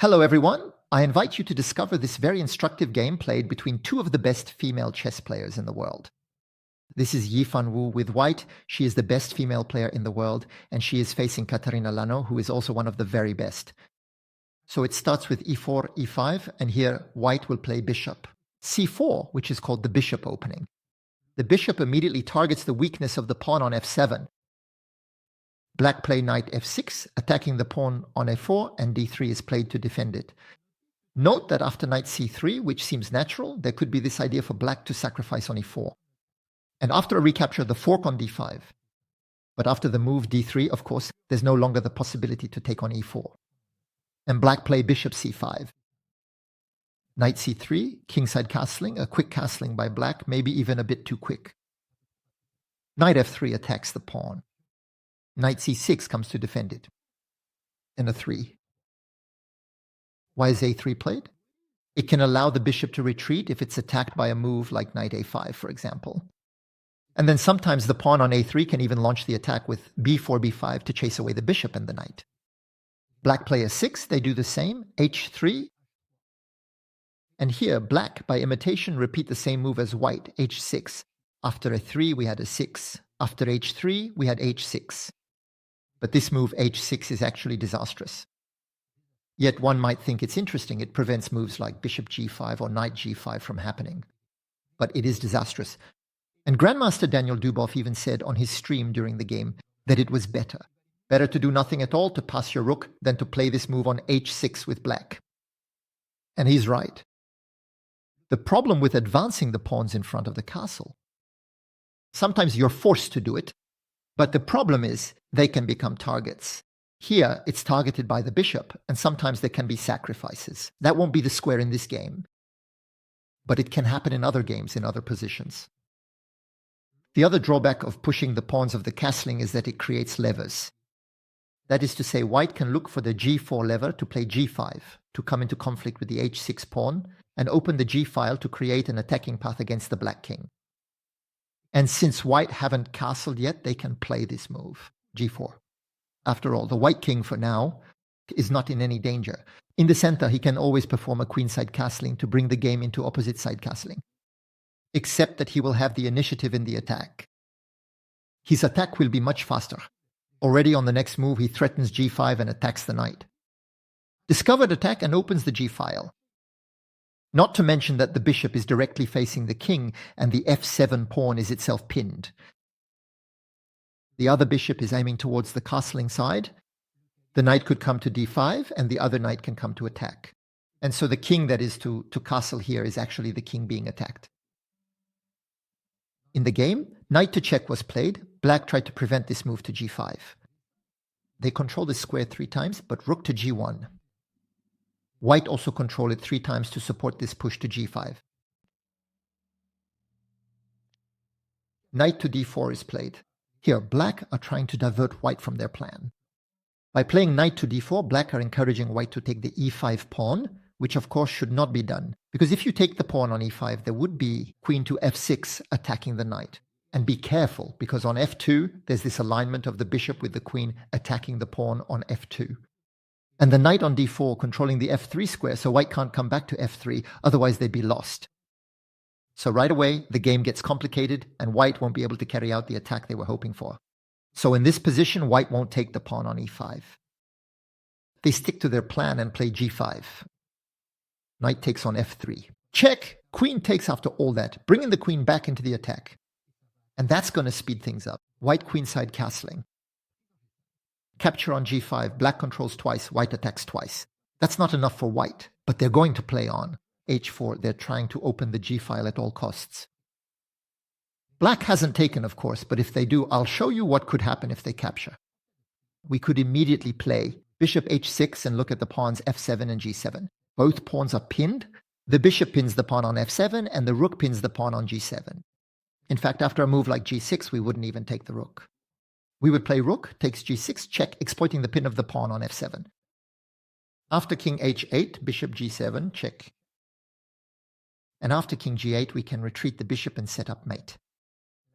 Hello everyone, I invite you to discover this very instructive game played between two of the best female chess players in the world. This is Yifan Wu with white. She is the best female player in the world, and she is facing Katarina Lano, who is also one of the very best. So it starts with e4, e5, and here white will play bishop. c4, which is called the bishop opening. The bishop immediately targets the weakness of the pawn on f7. Black play knight f6, attacking the pawn on a4, and d3 is played to defend it. Note that after knight c3, which seems natural, there could be this idea for black to sacrifice on e4. And after a recapture, the fork on d5. But after the move d3, of course, there's no longer the possibility to take on e4. And black play bishop c5. Knight c3, kingside castling, a quick castling by black, maybe even a bit too quick. Knight f3 attacks the pawn. Knight c6 comes to defend it. And a 3. Why is a3 played? It can allow the bishop to retreat if it's attacked by a move like knight a5, for example. And then sometimes the pawn on a3 can even launch the attack with b4, b5 to chase away the bishop and the knight. Black play a6, they do the same, h3. And here, black, by imitation, repeat the same move as white, h6. After a3, we had a 6. After h3, we had h6. But this move h6 is actually disastrous. Yet one might think it's interesting. It prevents moves like bishop g5 or knight g5 from happening. But it is disastrous. And Grandmaster Daniel Dubov even said on his stream during the game that it was better. Better to do nothing at all, to pass your rook, than to play this move on h6 with black. And he's right. The problem with advancing the pawns in front of the castle, sometimes you're forced to do it, but the problem is they can become targets. Here, it's targeted by the bishop, and sometimes there can be sacrifices. That won't be the square in this game, but it can happen in other games, in other positions. The other drawback of pushing the pawns of the castling is that it creates levers. That is to say, white can look for the g4 lever to play g5, to come into conflict with the h6 pawn, and open the g file to create an attacking path against the black king. And since white haven't castled yet, they can play this move, g4. After all, the white king for now is not in any danger. In the center, he can always perform a queenside castling to bring the game into opposite side castling, except that he will have the initiative in the attack. His attack will be much faster. Already on the next move, he threatens g5 and attacks the knight. Discovered attack and opens the g file. Not to mention that the bishop is directly facing the king and the f7 pawn is itself pinned. The other bishop is aiming towards the castling side. The knight could come to d5 and the other knight can come to attack. And so the king that is to castle here is actually the king being attacked. In the game, knight to check was played. Black tried to prevent this move to g5. They control this square 3 times, but rook to g1. White also controlled it 3 times to support this push to g5. Knight to d4 is played. Here, black are trying to divert white from their plan. By playing knight to d4, black are encouraging white to take the e5 pawn, which of course should not be done. Because if you take the pawn on e5, there would be queen to f6 attacking the knight. And be careful, because on f2, there's this alignment of the bishop with the queen attacking the pawn on f2. And the knight on d4 controlling the f3 square, so white can't come back to f3, otherwise they'd be lost. So right away, the game gets complicated, and white won't be able to carry out the attack they were hoping for. So in this position, white won't take the pawn on e5. They stick to their plan and play g5. Knight takes on f3. Check! Queen takes after all that, bringing the queen back into the attack. And that's going to speed things up. White queenside castling. Capture on g5, black controls twice, white attacks twice. That's not enough for white, but they're going to play on. h4, they're trying to open the g file at all costs. Black hasn't taken, of course, but if they do, I'll show you what could happen if they capture. We could immediately play bishop h6 and look at the pawns f7 and g7. Both pawns are pinned. The bishop pins the pawn on f7 and the rook pins the pawn on g7. In fact, after a move like g6, we wouldn't even take the rook. We would play rook, takes g6, check, exploiting the pin of the pawn on f7. After king h8, bishop g7, check. And after king g8, we can retreat the bishop and set up mate.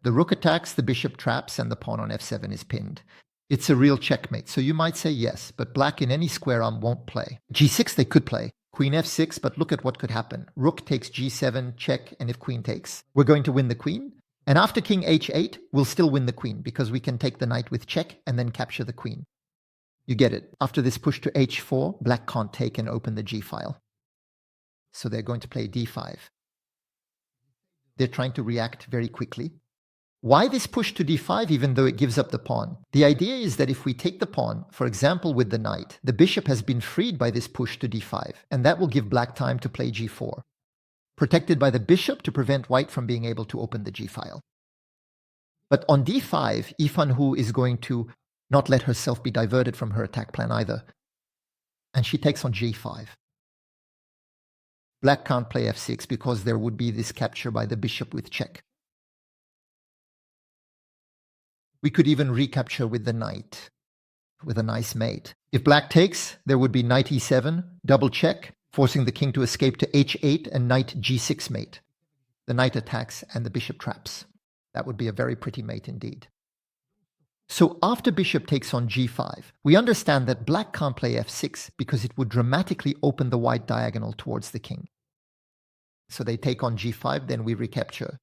The rook attacks, the bishop traps, and the pawn on f7 is pinned. It's a real checkmate. So you might say yes, but black in any square arm won't play. G6 they could play. Queen f6, but look at what could happen. Rook takes g7, check, and if queen takes, we're going to win the queen. And after king h8, we'll still win the queen because we can take the knight with check and then capture the queen. You get it. After this push to h4, black can't take and open the g file. So they're going to play d5. They're trying to react very quickly. Why this push to d5 even though it gives up the pawn? The idea is that if we take the pawn, for example with the knight, the bishop has been freed by this push to d5, and that will give black time to play g4, protected by the bishop to prevent white from being able to open the g file. But on d5, Yifan Hu is going to not let herself be diverted from her attack plan either, and she takes on g5. Black can't play f6 because there would be this capture by the bishop with check. We could even recapture with the knight, with a nice mate. If black takes, there would be knight e7, double check, forcing the king to escape to h8 and knight g6 mate. The knight attacks and the bishop traps. That would be a very pretty mate indeed. So after bishop takes on g5, we understand that black can't play f6 because it would dramatically open the white diagonal towards the king. So they take on g5, then we recapture.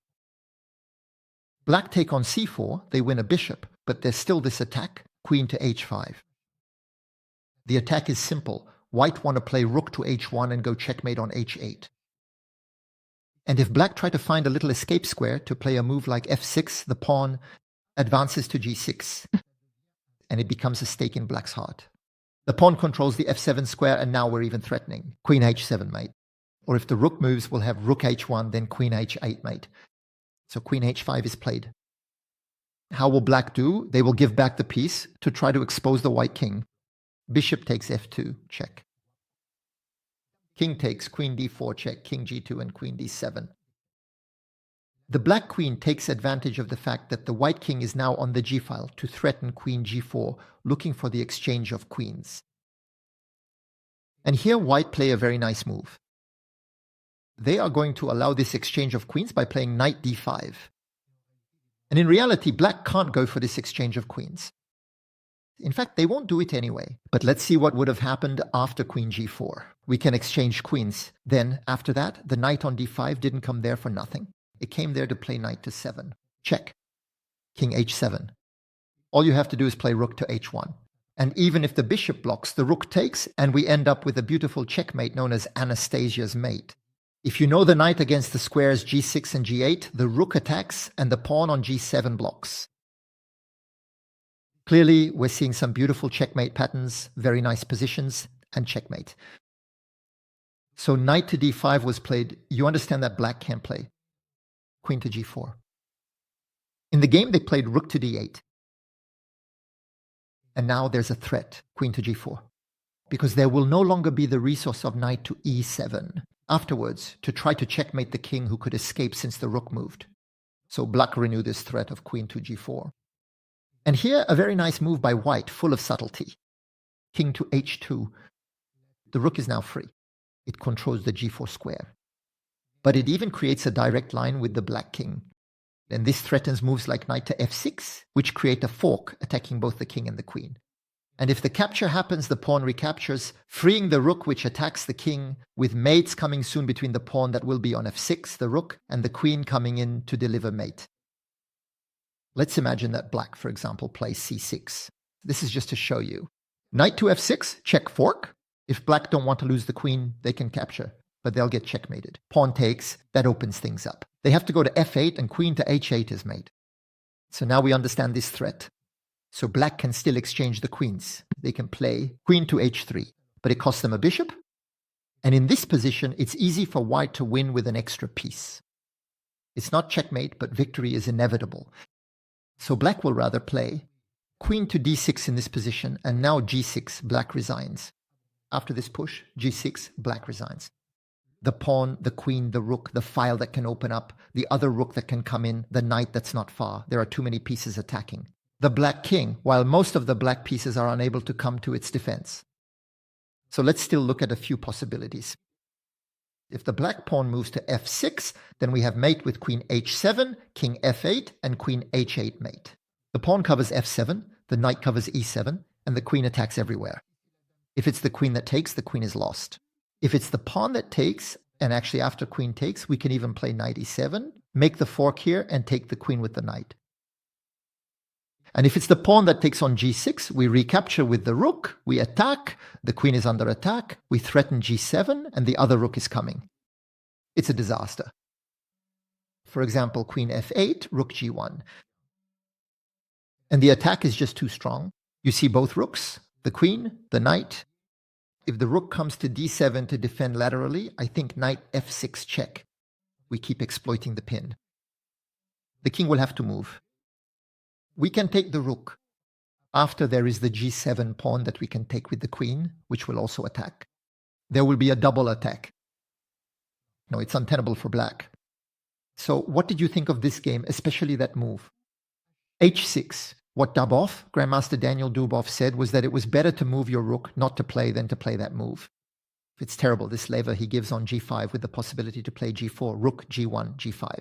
Black take on c4, they win a bishop, but there's still this attack, queen to h5. The attack is simple. White want to play rook to h1 and go checkmate on h8. And if black try to find a little escape square to play a move like f6, the pawn advances to g6, and it becomes a stake in black's heart. The pawn controls the f7 square, and now we're even threatening. Queen h7 mate. Or if the rook moves, we'll have rook h1, then queen h8 mate. So queen h5 is played. How will black do? They will give back the piece to try to expose the white king. Bishop takes f2, check. King takes, queen d4, check, king g2, and queen d7. The black queen takes advantage of the fact that the white king is now on the g file to threaten queen g4, looking for the exchange of queens. And here white play a very nice move. They are going to allow this exchange of queens by playing knight d5. And in reality, black can't go for this exchange of queens. In fact, they won't do it anyway. But let's see what would have happened after queen g4. We can exchange queens. Then, after that, the knight on d5 didn't come there for nothing. It came there to play knight to 7. Check. King h7. All you have to do is play rook to h1. And even if the bishop blocks, the rook takes, and we end up with a beautiful checkmate known as Anastasia's mate. If you know the knight against the squares g6 and g8, the rook attacks and the pawn on g7 blocks. Clearly, we're seeing some beautiful checkmate patterns, very nice positions, and checkmate. So knight to d5 was played. You understand that black can't play. Queen to g4. In the game, they played rook to d8. And now there's a threat, queen to g4. Because there will no longer be the resource of knight to e7. Afterwards, to try to checkmate the king who could escape since the rook moved. So black renewed this threat of queen to g4. And here, a very nice move by white, full of subtlety. King to h2. The rook is now free. It controls the g4 square. But it even creates a direct line with the black king. And this threatens moves like knight to f6, which create a fork attacking both the king and the queen. And if the capture happens, the pawn recaptures, freeing the rook which attacks the king, with mates coming soon between the pawn that will be on f6, the rook, and the queen coming in to deliver mate. Let's imagine that black, for example, plays c6. This is just to show you. Knight to f6, check fork. If black don't want to lose the queen, they can capture, but they'll get checkmated. Pawn takes, that opens things up. They have to go to f8, and queen to h8 is mate. So now we understand this threat. So black can still exchange the queens. They can play queen to h3, but it costs them a bishop. And in this position, it's easy for white to win with an extra piece. It's not checkmate, but victory is inevitable. So black will rather play queen to d6 in this position, and now g6, black resigns. After this push, g6, black resigns. The pawn, the queen, the rook, the file that can open up, the other rook that can come in, the knight that's not far. There are too many pieces attacking. The black king, while most of the black pieces are unable to come to its defense. So let's still look at a few possibilities. If the black pawn moves to f6, then we have mate with queen h7, king f8, and queen h8 mate. The pawn covers f7, the knight covers e7, and the queen attacks everywhere. If it's the queen that takes, the queen is lost. If it's the pawn that takes, and actually after queen takes, we can even play knight e7, make the fork here, and take the queen with the knight. And if it's the pawn that takes on g6, we recapture with the rook, we attack, the queen is under attack, we threaten g7, and the other rook is coming. It's a disaster. For example, queen f8, rook g1. And the attack is just too strong. You see both rooks, the queen, the knight. If the rook comes to d7 to defend laterally, I think knight f6 check. We keep exploiting the pin. The king will have to move. We can take the rook. After there is the g7 pawn that we can take with the queen, which will also attack. There will be a double attack. No, it's untenable for black. So what did you think of this game, especially that move? h6. What Dubov, Grandmaster Daniel Dubov, said was that it was better to move your rook not to play than to play that move. It's terrible, this lever he gives on g5 with the possibility to play g4, rook, g1, g5.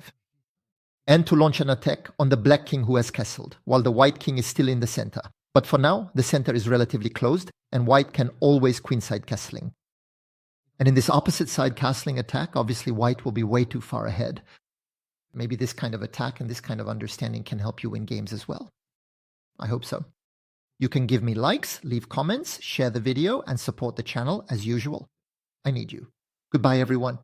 And to launch an attack on the black king who has castled, while the white king is still in the center. But for now, the center is relatively closed, and white can always queenside castling. And in this opposite side castling attack, obviously white will be way too far ahead. Maybe this kind of attack and this kind of understanding can help you win games as well. I hope so. You can give me likes, leave comments, share the video, and support the channel as usual. I need you. Goodbye, everyone.